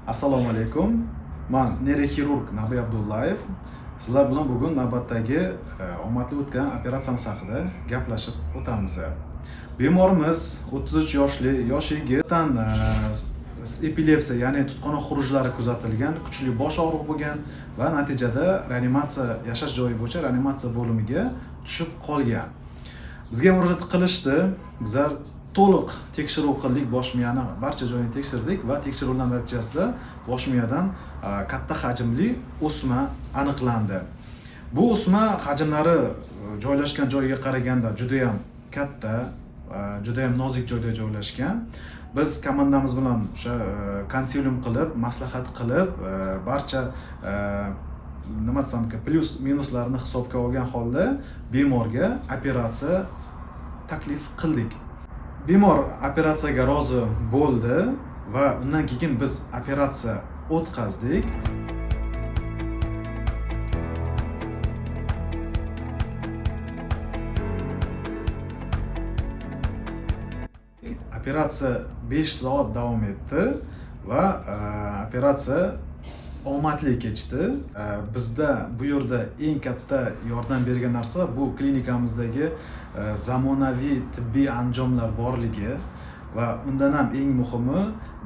Assalomu alaykum. Men neyroxirurg Nabiy Abdullayev. Sizlar bilan bugun navbatdagi omadli o'tgan operatsiyamiz haqida gaplashib o'tamiz. Bemorimiz 33 yoshli yosh yigitdan epilepsiya, ya'ni tutqanoq xurujlari kuzatilgan, kuchli bosh og'rig'i bo'lgan va natijada reanimatsiya yashash joyi bo'yicha reanimatsiya bo'limiga tushib qolgan. Bizga murojaat qilishdi. Bizlar to'liq tekshiruv qildik, bosh miyani barcha joyini tekshirdik va tekshiruvlar natijasida bosh miyadan katta hajmli o'sma aniqlandi. Bu o'sma hajmlari joylashgan joyiga qaraganda juda ham katta, juda ham nozik joyda joylashgan. Biz komandamiz bilan o'sha konsilium qilib, maslahat qilib, barcha nima desam, plyus minuslarni hisobga olgan holda bemorga operatsiya taklif qildik. Bemor operatsiyaga rozi bo'ldi va undan keyin biz operatsiya o'tkazdik. Operatsiya 5 soat davom etdi va operatsiya omadli kechdi. Bizda bu yerda eng katta yordam bergan narsa bu klinikamizdagi zamonaviy tibbiy anjomlar borligi va undan ham eng muhimi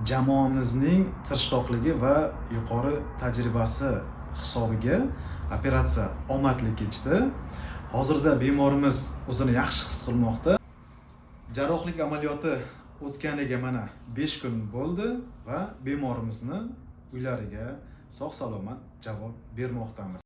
jamoamizning tirishqoqligi va yuqori tajribasi hisobiga operatsiya omadli kechdi. Hozirda bemorimiz o'zini yaxshi his qilmoqda. Jarrohlik amaliyoti o'tganiga mana 5 kun bo'ldi va bemorimizni uylariga sog' salomat javob bermoqdamiz.